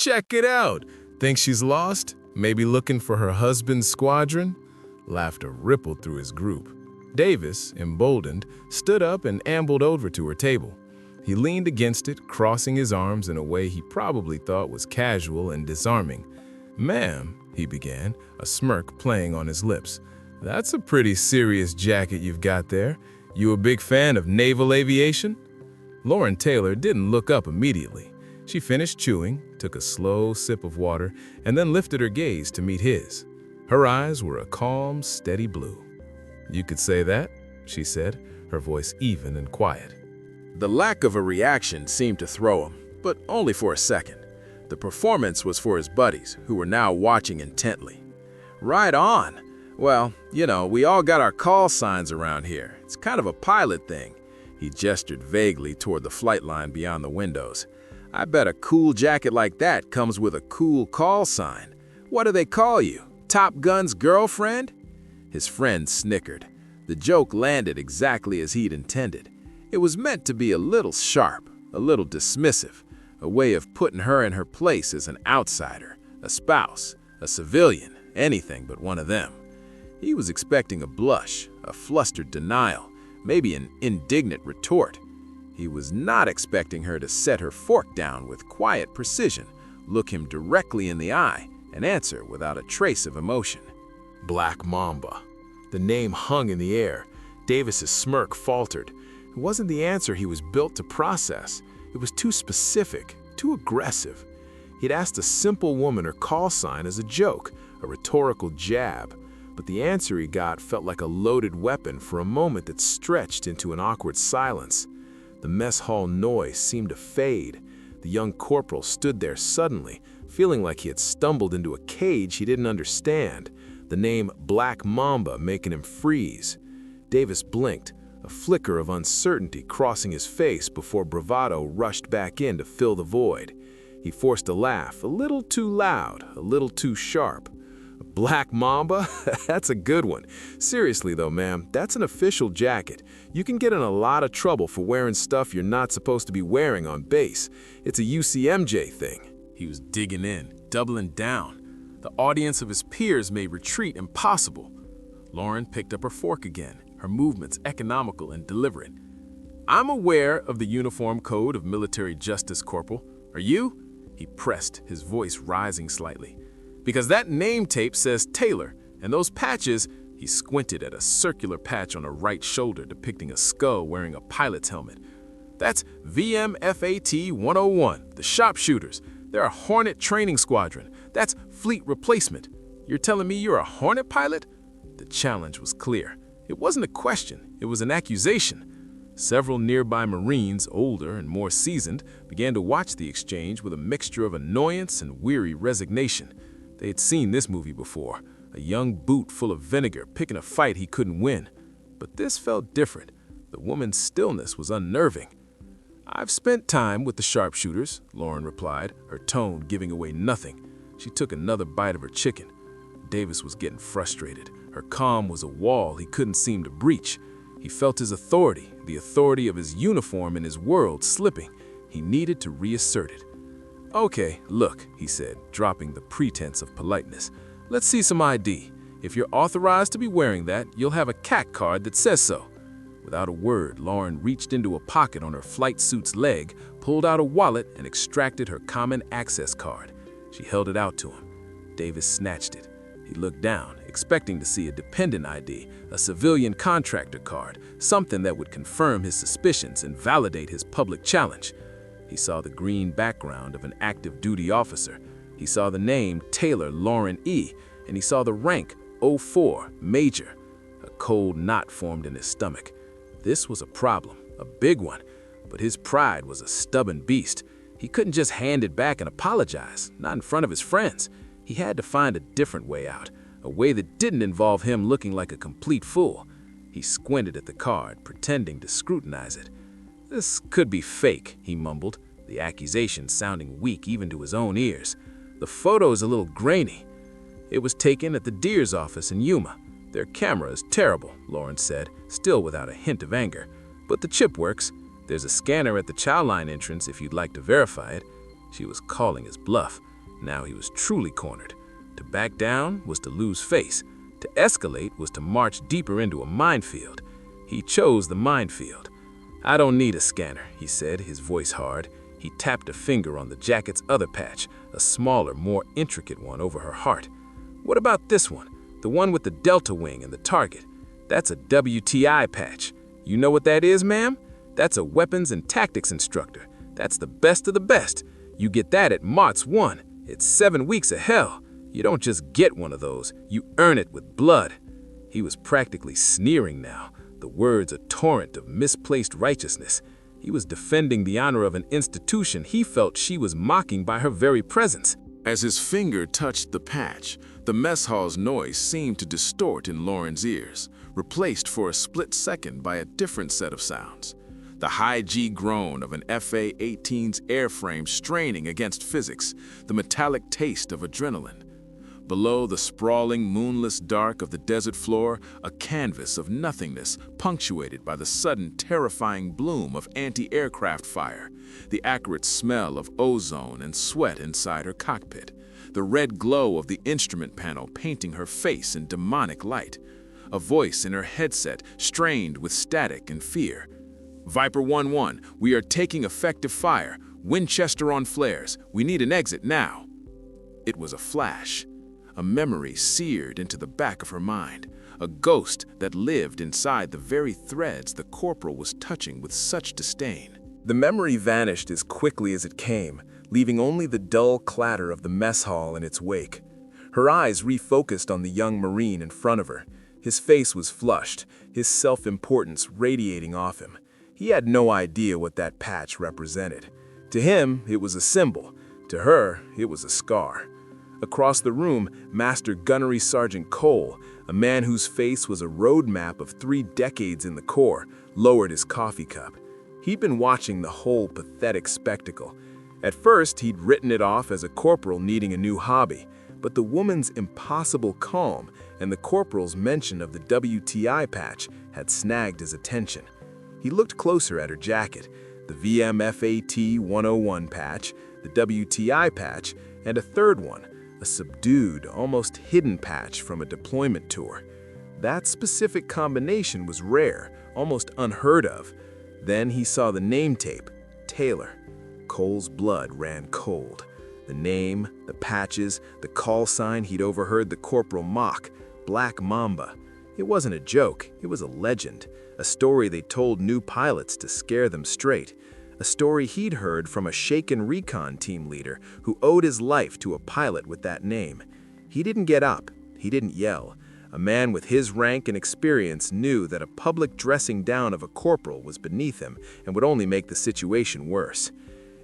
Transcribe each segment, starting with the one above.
Check it out. Think she's lost? Maybe looking for her husband's squadron? Laughter rippled through his group. Davis, emboldened, stood up and ambled over to her table. He leaned against it, crossing his arms in a way he probably thought was casual and disarming. "Ma'am," he began, a smirk playing on his lips. "That's a pretty serious jacket you've got there. You a big fan of naval aviation?" Lauren Taylor didn't look up immediately. She finished chewing, took a slow sip of water, and then lifted her gaze to meet his. Her eyes were a calm, steady blue. "You could say that," she said, her voice even and quiet. The lack of a reaction seemed to throw him, but only for a second. The performance was for his buddies, who were now watching intently. "Right on. Well, you know, we all got our call signs around here. It's kind of a pilot thing." He gestured vaguely toward the flight line beyond the windows. "I bet a cool jacket like that comes with a cool call sign. What do they call you? Top Gun's girlfriend?" His friend snickered. The joke landed exactly as he'd intended. It was meant to be a little sharp, a little dismissive, a way of putting her in her place as an outsider, a spouse, a civilian, anything but one of them. He was expecting a blush, a flustered denial, maybe an indignant retort. He was not expecting her to set her fork down with quiet precision, look him directly in the eye, and answer without a trace of emotion. Black Mamba. The name hung in the air. Davis's smirk faltered. It wasn't the answer he was built to process. It was too specific, too aggressive. He'd asked a simple woman her call sign as a joke, a rhetorical jab, but the answer he got felt like a loaded weapon for a moment that stretched into an awkward silence. The mess hall noise seemed to fade. The young corporal stood there suddenly, feeling like he had stumbled into a cage he didn't understand, the name Black Mamba making him freeze. Davis blinked, a flicker of uncertainty crossing his face before bravado rushed back in to fill the void. He forced a laugh, a little too loud, a little too sharp. "Black Mamba? That's a good one. Seriously though, ma'am, that's an official jacket. You can get in a lot of trouble for wearing stuff you're not supposed to be wearing on base. It's a UCMJ thing." He was digging in, doubling down. The audience of his peers made retreat impossible. Lauren picked up her fork again, her movements economical and deliberate. "I'm aware of the Uniform Code of Military Justice, Corporal. Are you?" He pressed, his voice rising slightly. "Because that name tape says Taylor, and those patches," he squinted at a circular patch on her right shoulder depicting a skull wearing a pilot's helmet. "That's VM F-18 101, the sharpshooters. They're a Hornet training squadron. That's fleet replacement. You're telling me you're a Hornet pilot?" The challenge was clear. It wasn't a question, it was an accusation. Several nearby Marines, older and more seasoned, began to watch the exchange with a mixture of annoyance and weary resignation. They had seen this movie before, a young boot full of vinegar picking a fight he couldn't win. But this felt different. The woman's stillness was unnerving. "I've spent time with the sharpshooters," Lauren replied, her tone giving away nothing. She took another bite of her chicken. Davis was getting frustrated. Her calm was a wall he couldn't seem to breach. He felt his authority, the authority of his uniform and his world, slipping. He needed to reassert it. "Okay, look," he said, dropping the pretense of politeness. "Let's see some ID. If you're authorized to be wearing that, you'll have a CAC card that says so." Without a word, Lauren reached into a pocket on her flight suit's leg, pulled out a wallet, and extracted her common access card. She held it out to him. Davis snatched it. He looked down, expecting to see a dependent ID, a civilian contractor card, something that would confirm his suspicions and validate his public challenge. He saw the green background of an active duty officer. He saw the name Taylor Lauren E., and he saw the rank 04, Major. A cold knot formed in his stomach. This was a problem, a big one, but his pride was a stubborn beast. He couldn't just hand it back and apologize, not in front of his friends. He had to find a different way out, a way that didn't involve him looking like a complete fool. He squinted at the card, pretending to scrutinize it. "This could be fake," he mumbled, the accusation sounding weak even to his own ears. "The photo's a little grainy." "It was taken at the Deer's office in Yuma. Their camera is terrible," Lauren said, still without a hint of anger. "But the chip works. There's a scanner at the chow line entrance if you'd like to verify it." She was calling his bluff. Now he was truly cornered. To back down was to lose face. To escalate was to march deeper into a minefield. He chose the minefield. "I don't need a scanner," he said, his voice hard. He tapped a finger on the jacket's other patch, a smaller, more intricate one over her heart. "What about this one? The one with the delta wing and the target? That's a WTI patch. You know what that is, ma'am? That's a weapons and tactics instructor. That's the best of the best. You get that at Marts 1. It's 7 weeks of hell. You don't just get one of those, you earn it with blood." He was practically sneering now, the words a torrent of misplaced righteousness. He was defending the honor of an institution he felt she was mocking by her very presence. As his finger touched the patch, the mess hall's noise seemed to distort in Lauren's ears, replaced for a split second by a different set of sounds. The high G groan of an F-18's airframe straining against physics, the metallic taste of adrenaline. Below the sprawling, moonless dark of the desert floor, a canvas of nothingness punctuated by the sudden, terrifying bloom of anti-aircraft fire, the acrid smell of ozone and sweat inside her cockpit, the red glow of the instrument panel painting her face in demonic light, a voice in her headset strained with static and fear. "Viper 1-1, we are taking effective fire. Winchester on flares. We need an exit now." It was a flash. A memory seared into the back of her mind, a ghost that lived inside the very threads the corporal was touching with such disdain. The memory vanished as quickly as it came, leaving only the dull clatter of the mess hall in its wake. Her eyes refocused on the young Marine in front of her. His face was flushed, his self-importance radiating off him. He had no idea what that patch represented. To him, it was a symbol. To her, it was a scar. Across the room, Master Gunnery Sergeant Cole, a man whose face was a roadmap of 3 decades in the Corps, lowered his coffee cup. He'd been watching the whole pathetic spectacle. At first, he'd written it off as a corporal needing a new hobby, but the woman's impossible calm and the corporal's mention of the WTI patch had snagged his attention. He looked closer at her jacket, the VMFAT 101 patch, the WTI patch, and a third one, a subdued, almost hidden patch from a deployment tour. That specific combination was rare, almost unheard of. Then he saw the name tape, Taylor. Cole's blood ran cold. The name, the patches, the call sign he'd overheard the corporal mock, Black Mamba. It wasn't a joke, it was a legend, a story they told new pilots to scare them straight. A story he'd heard from a shaken recon team leader who owed his life to a pilot with that name. He didn't get up, he didn't yell. A man with his rank and experience knew that a public dressing down of a corporal was beneath him and would only make the situation worse.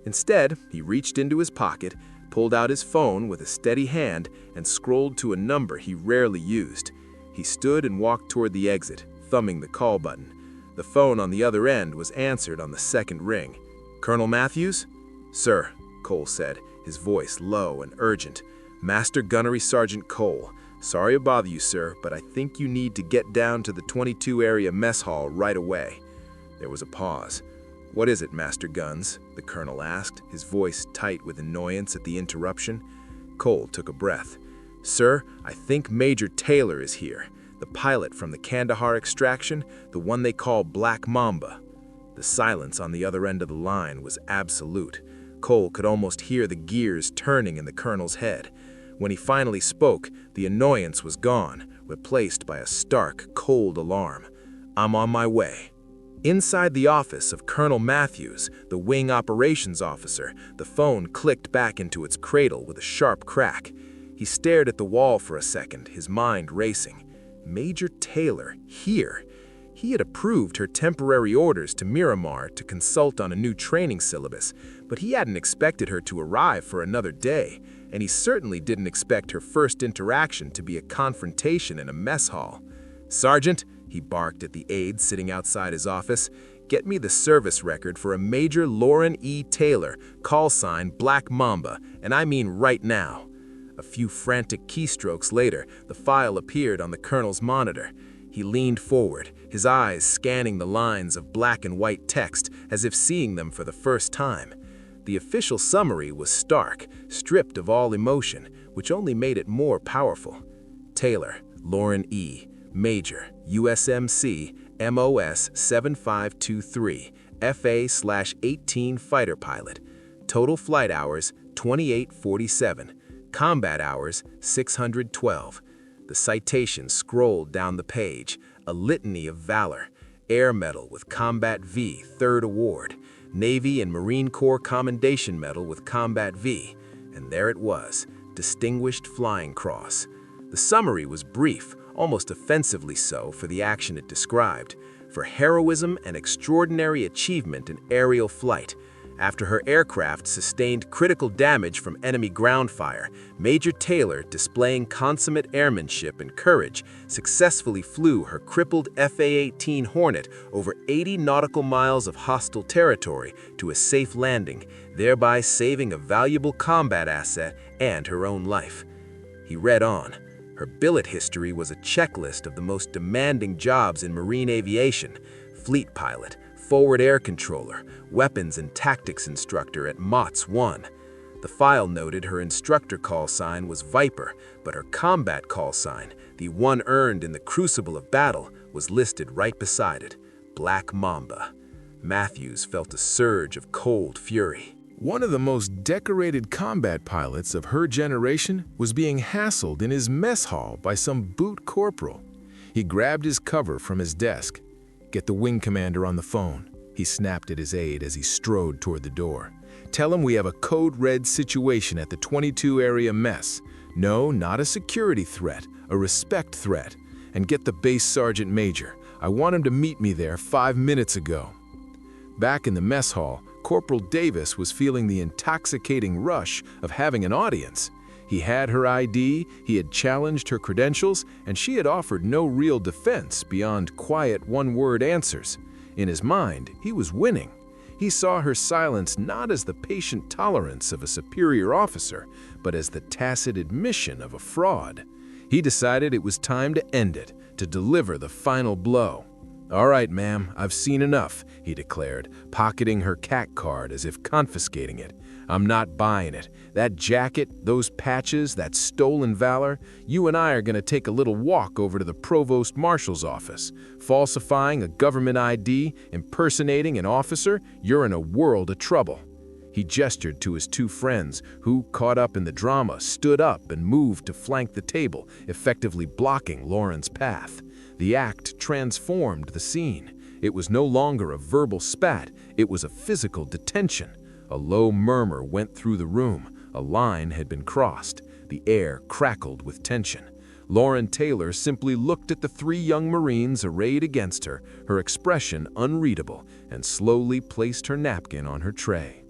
Instead, he reached into his pocket, pulled out his phone with a steady hand, and scrolled to a number he rarely used. He stood and walked toward the exit, thumbing the call button. The phone on the other end was answered on the second ring. "Colonel Matthews?" "Sir," Cole said, his voice low and urgent. "Master Gunnery Sergeant Cole. Sorry to bother you, sir, but I think you need to get down to the 22 area mess hall right away." There was a pause. "What is it, Master Guns?" the colonel asked, his voice tight with annoyance at the interruption. Cole took a breath. "Sir, I think Major Taylor is here. The pilot from the Kandahar extraction, the one they call Black Mamba." The silence on the other end of the line was absolute. Cole could almost hear the gears turning in the colonel's head. When he finally spoke, the annoyance was gone, replaced by a stark, cold alarm. "I'm on my way." Inside the office of Colonel Matthews, the wing operations officer, the phone clicked back into its cradle with a sharp crack. He stared at the wall for a second, his mind racing. Major Taylor, here. He had approved her temporary orders to Miramar to consult on a new training syllabus, but he hadn't expected her to arrive for another day, and he certainly didn't expect her first interaction to be a confrontation in a mess hall. "Sergeant," he barked at the aide sitting outside his office, "get me the service record for a Major Lauren E. Taylor, call sign Black Mamba, and I mean right now." A few frantic keystrokes later, the file appeared on the colonel's monitor. He leaned forward, his eyes scanning the lines of black and white text as if seeing them for the first time. The official summary was stark, stripped of all emotion, which only made it more powerful. Taylor, Lauren E., Major, USMC, MOS 7523, FA/18 fighter pilot. Total flight hours 2847, combat hours 612. The citation scrolled down the page, a litany of valor. Air Medal with Combat V, 3rd Award. Navy and Marine Corps Commendation Medal with Combat V. And there it was, Distinguished Flying Cross. The summary was brief, almost offensively so for the action it described, for heroism and extraordinary achievement in aerial flight. After her aircraft sustained critical damage from enemy ground fire, Major Taylor, displaying consummate airmanship and courage, successfully flew her crippled F-18 Hornet over 80 nautical miles of hostile territory to a safe landing, thereby saving a valuable combat asset and her own life. He read on. Her billet history was a checklist of the most demanding jobs in marine aviation: fleet pilot, forward air controller, weapons and tactics instructor at MOTS 1. The file noted her instructor call sign was Viper, but her combat call sign, the one earned in the crucible of battle, was listed right beside it: Black Mamba. Matthews felt a surge of cold fury. One of the most decorated combat pilots of her generation was being hassled in his mess hall by some boot corporal. He grabbed his cover from his desk. "Get the wing commander on the phone," he snapped at his aide as he strode toward the door. "Tell him we have a code red situation at the 22 area mess. No, not a security threat, a respect threat. And get the base sergeant major. I want him to meet me there 5 minutes ago." Back in the mess hall, Corporal Davis was feeling the intoxicating rush of having an audience. He had her ID, he had challenged her credentials, and she had offered no real defense beyond quiet one-word answers. In his mind, he was winning. He saw her silence not as the patient tolerance of a superior officer, but as the tacit admission of a fraud. He decided it was time to end it, to deliver the final blow. "All right, ma'am, I've seen enough," he declared, pocketing her CAC card as if confiscating it. "I'm not buying it. That jacket, those patches, that stolen valor, you and I are going to take a little walk over to the Provost Marshal's office. Falsifying a government ID, impersonating an officer, you're in a world of trouble." He gestured to his two friends, who, caught up in the drama, stood up and moved to flank the table, effectively blocking Lauren's path. The act transformed the scene. It was no longer a verbal spat, it was a physical detention. A low murmur went through the room. A line had been crossed. The air crackled with tension. Lauren Taylor simply looked at the three young Marines arrayed against her, her expression unreadable, and slowly placed her napkin on her tray.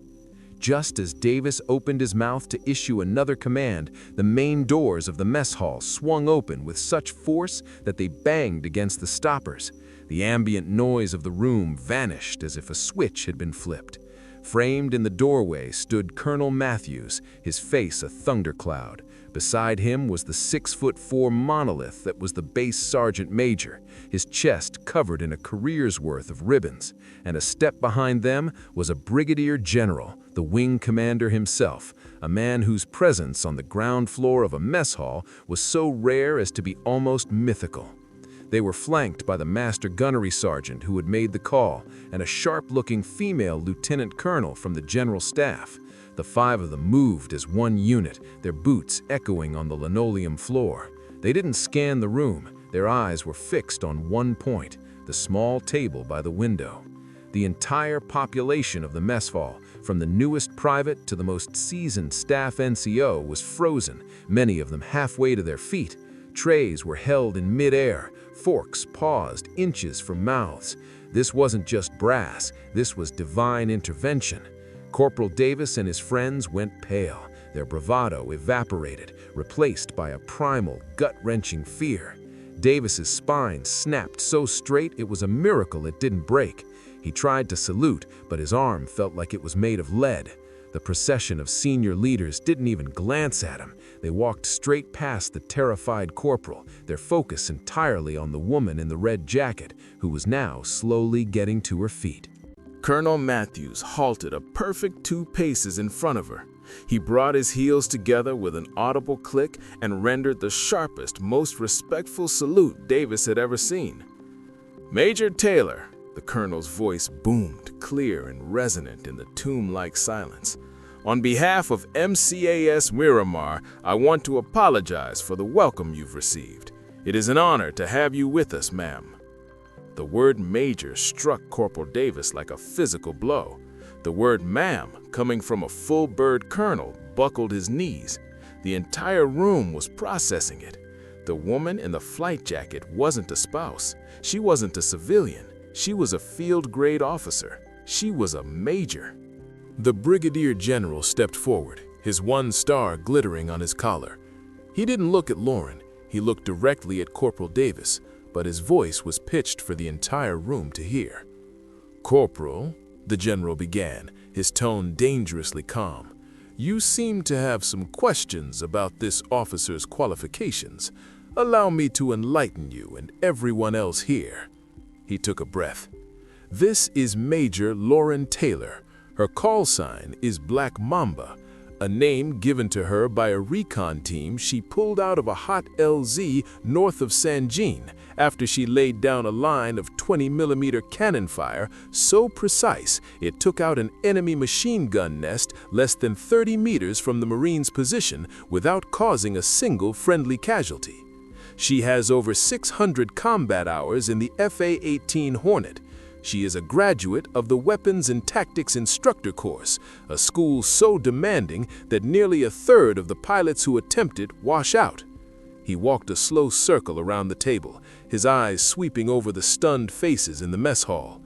Just as Davis opened his mouth to issue another command, the main doors of the mess hall swung open with such force that they banged against the stoppers. The ambient noise of the room vanished as if a switch had been flipped. Framed in the doorway stood Colonel Matthews, his face a thundercloud. Beside him was the 6'4" monolith that was the base sergeant major, his chest covered in a career's worth of ribbons. And a step behind them was a brigadier general, the wing commander himself, a man whose presence on the ground floor of a mess hall was so rare as to be almost mythical. They were flanked by the master gunnery sergeant who had made the call, and a sharp-looking female lieutenant colonel from the general staff. The five of them moved as one unit, their boots echoing on the linoleum floor. They didn't scan the room. Their eyes were fixed on one point, the small table by the window. The entire population of the mess hall, from the newest private to the most seasoned staff NCO, was frozen, many of them halfway to their feet. Trays were held in mid-air, forks paused inches from mouths. This wasn't just brass, this was divine intervention. Corporal Davis and his friends went pale, their bravado evaporated, replaced by a primal, gut-wrenching fear. Davis's spine snapped so straight it was a miracle it didn't break. He tried to salute, but his arm felt like it was made of lead. The procession of senior leaders didn't even glance at him. They walked straight past the terrified corporal, their focus entirely on the woman in the red jacket, who was now slowly getting to her feet. Colonel Matthews halted a perfect 2 paces in front of her. He brought his heels together with an audible click and rendered the sharpest, most respectful salute Davis had ever seen. "Major Taylor," the colonel's voice boomed, clear and resonant in the tomb-like silence. "On behalf of MCAS Miramar, I want to apologize for the welcome you've received. It is an honor to have you with us, ma'am." The word major struck Corporal Davis like a physical blow. The word ma'am, coming from a full-bird colonel, buckled his knees. The entire room was processing it. The woman in the flight jacket wasn't a spouse. She wasn't a civilian. She was a field-grade officer. She was a major. The brigadier general stepped forward, his 1 star glittering on his collar. He didn't look at Lauren. He looked directly at Corporal Davis, but his voice was pitched for the entire room to hear. "Corporal," the general began, his tone dangerously calm, "you seem to have some questions about this officer's qualifications. Allow me to enlighten you and everyone else here." He took a breath. "This is Major Lauren Taylor. Her call sign is Black Mamba, a name given to her by a recon team she pulled out of a hot LZ north of San Jean after she laid down a line of 20mm cannon fire so precise it took out an enemy machine gun nest less than 30 meters from the Marines' position without causing a single friendly casualty. She has over 600 combat hours in the F-18 Hornet. She is a graduate of the Weapons and Tactics Instructor course, a school so demanding that nearly a third of the pilots who attempt it wash out." He walked a slow circle around the table, his eyes sweeping over the stunned faces in the mess hall.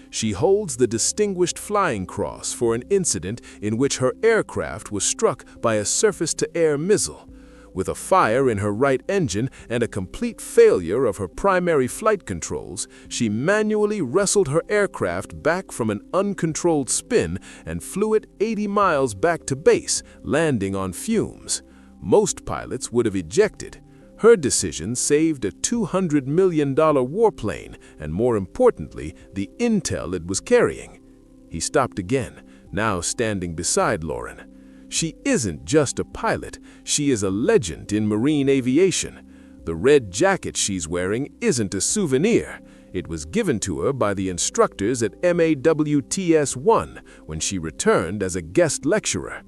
"She holds the Distinguished Flying Cross for an incident in which her aircraft was struck by a surface-to-air missile. With a fire in her right engine and a complete failure of her primary flight controls, she manually wrestled her aircraft back from an uncontrolled spin and flew it 80 miles back to base, landing on fumes. Most pilots would have ejected. Her decision saved a $200 million warplane and, more importantly, the intel it was carrying." He stopped again, now standing beside Lauren. "She isn't just a pilot, she is a legend in marine aviation. The red jacket she's wearing isn't a souvenir. It was given to her by the instructors at MAWTS-1 when she returned as a guest lecturer.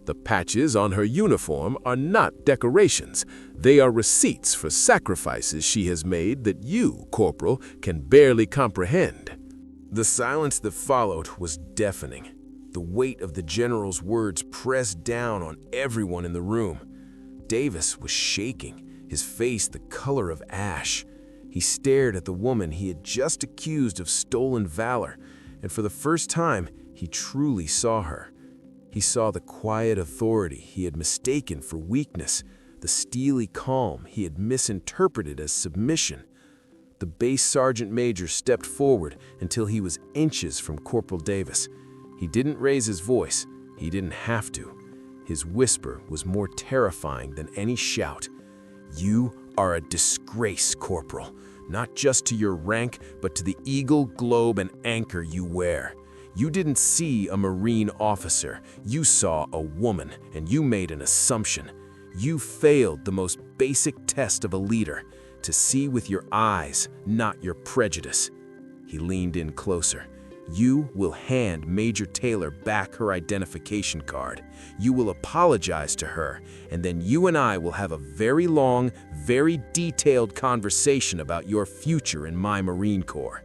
The patches on her uniform are not decorations. They are receipts for sacrifices she has made that you, Corporal, can barely comprehend." The silence that followed was deafening. The weight of the general's words pressed down on everyone in the room. Davis was shaking, his face the color of ash. He stared at the woman he had just accused of stolen valor, and for the first time, he truly saw her. He saw the quiet authority he had mistaken for weakness, the steely calm he had misinterpreted as submission. The base sergeant major stepped forward until he was inches from Corporal Davis. He didn't raise his voice. He didn't have to. His whisper was more terrifying than any shout. "You are a disgrace, Corporal, not just to your rank, but to the eagle, globe, and anchor you wear. You didn't see a Marine officer. You saw a woman, and you made an assumption. You failed the most basic test of a leader, to see with your eyes, not your prejudice." He leaned in closer. "You will hand Major Taylor back her identification card. You will apologize to her, and then you and I will have a very long, very detailed conversation about your future in my Marine Corps."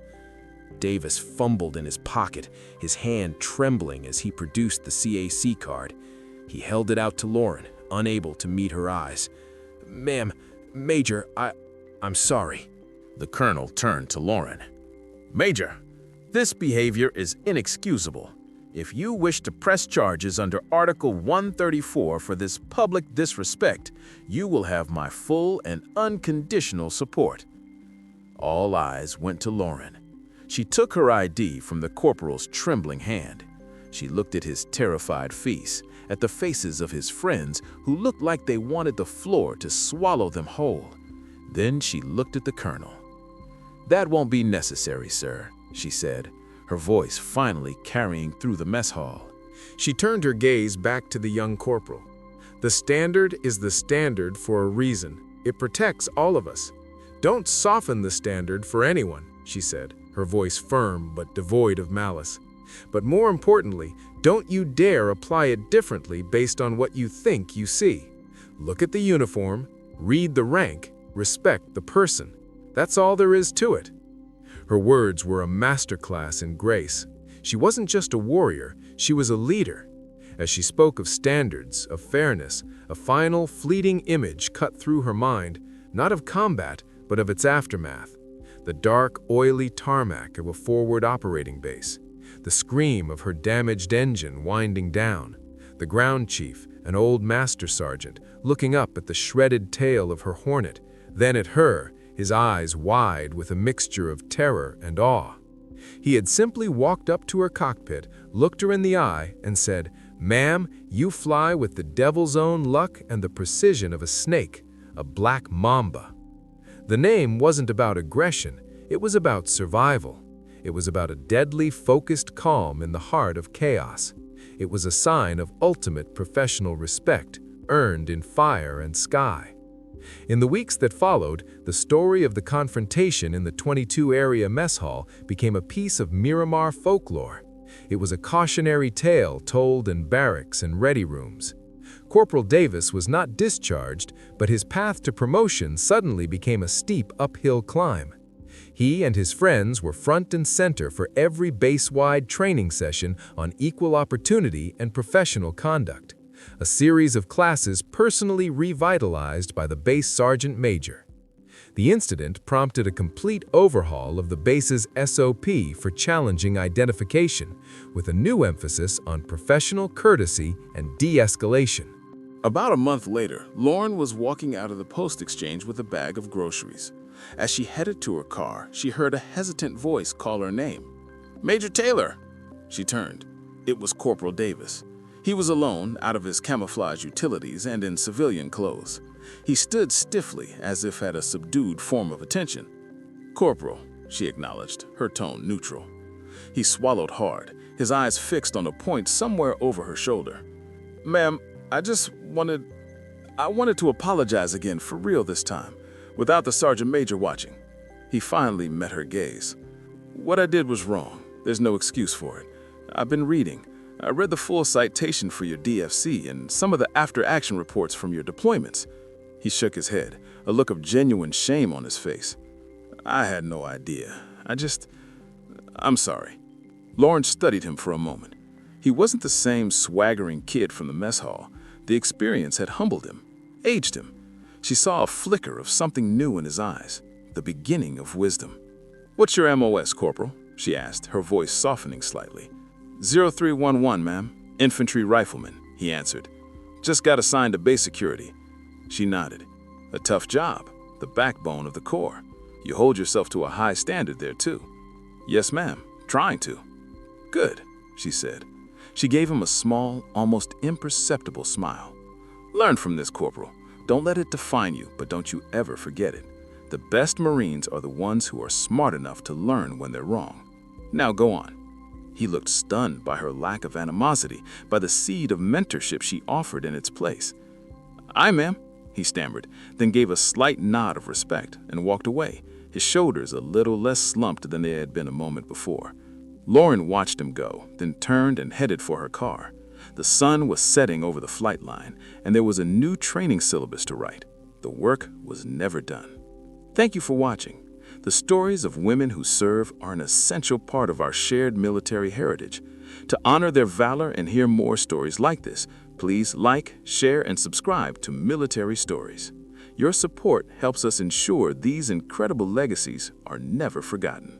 Davis fumbled in his pocket, his hand trembling as he produced the CAC card. He held it out to Lauren, unable to meet her eyes. "Ma'am, Major, I'm sorry." The colonel turned to Lauren. "Major, this behavior is inexcusable. If you wish to press charges under Article 134 for this public disrespect, you will have my full and unconditional support." All eyes went to Lauren. She took her ID from the corporal's trembling hand. She looked at his terrified face, at the faces of his friends who looked like they wanted the floor to swallow them whole. Then she looked at the colonel. "That won't be necessary, sir," she said. her voice finally carrying through the mess hall. She turned her gaze back to the young corporal. The standard is the standard for a reason. It protects all of us. Don't soften the standard for anyone, she said, her voice firm but devoid of malice. But more importantly, don't you dare apply it differently based on what you think you see. Look at the uniform, read the rank, respect the person. That's all there is to it. Her words were a masterclass in grace. She wasn't just a warrior, she was a leader. As she spoke of standards, of fairness, a final, fleeting image cut through her mind, not of combat, but of its aftermath. The dark, oily tarmac of a forward operating base. The scream of her damaged engine winding down. The ground chief, an old master sergeant, looking up at the shredded tail of her Hornet, then at her, his eyes wide with a mixture of terror and awe. He had simply walked up to her cockpit, looked her in the eye, and said, "Ma'am, you fly with the devil's own luck and the precision of a snake, a black mamba." The name wasn't about aggression, it was about survival. It was about a deadly, focused calm in the heart of chaos. It was a sign of ultimate professional respect, earned in fire and sky. In the weeks that followed, the story of the confrontation in the 22 area mess hall became a piece of Miramar folklore. It was a cautionary tale told in barracks and ready rooms. Corporal Davis was not discharged, but his path to promotion suddenly became a steep uphill climb. He and his friends were front and center for every base-wide training session on equal opportunity and professional conduct. A series of classes personally revitalized by the base sergeant major. The incident prompted a complete overhaul of the base's SOP for challenging identification, with a new emphasis on professional courtesy and de-escalation. About a month later, Lauren was walking out of the post exchange with a bag of groceries. As she headed to her car, she heard a hesitant voice call her name. "Major Taylor!" She turned. It was Corporal Davis. He was alone, out of his camouflage utilities and in civilian clothes. He stood stiffly, as if at a subdued form of attention. "Corporal," she acknowledged, her tone neutral. He swallowed hard, his eyes fixed on a point somewhere over her shoulder. "Ma'am, I wanted to apologize again for real this time, without the Sergeant Major watching." He finally met her gaze. "What I did was wrong. There's no excuse for it. I've been reading. I read the full citation for your DFC and some of the after-action reports from your deployments." He shook his head, a look of genuine shame on his face. "I had no idea. I'm sorry." Lauren studied him for a moment. He wasn't the same swaggering kid from the mess hall. The experience had humbled him, aged him. She saw a flicker of something new in his eyes, the beginning of wisdom. "What's your MOS, Corporal?" she asked, her voice softening slightly. 0311, ma'am. Infantry rifleman, he answered. "Just got assigned to base security." She nodded. "A tough job, the backbone of the Corps. You hold yourself to a high standard there, too." "Yes, ma'am. Trying to." "Good," she said. She gave him a small, almost imperceptible smile. "Learn from this, Corporal. Don't let it define you, but don't you ever forget it. The best Marines are the ones who are smart enough to learn when they're wrong. Now go on." He looked stunned by her lack of animosity, by the seed of mentorship she offered in its place. "Aye, ma'am," he stammered, then gave a slight nod of respect and walked away, his shoulders a little less slumped than they had been a moment before. Lauren watched him go, then turned and headed for her car. The sun was setting over the flight line, and there was a new training syllabus to write. The work was never done. Thank you for watching. The stories of women who serve are an essential part of our shared military heritage. To honor their valor and hear more stories like this, please like, share, and subscribe to Military Stories. Your support helps us ensure these incredible legacies are never forgotten.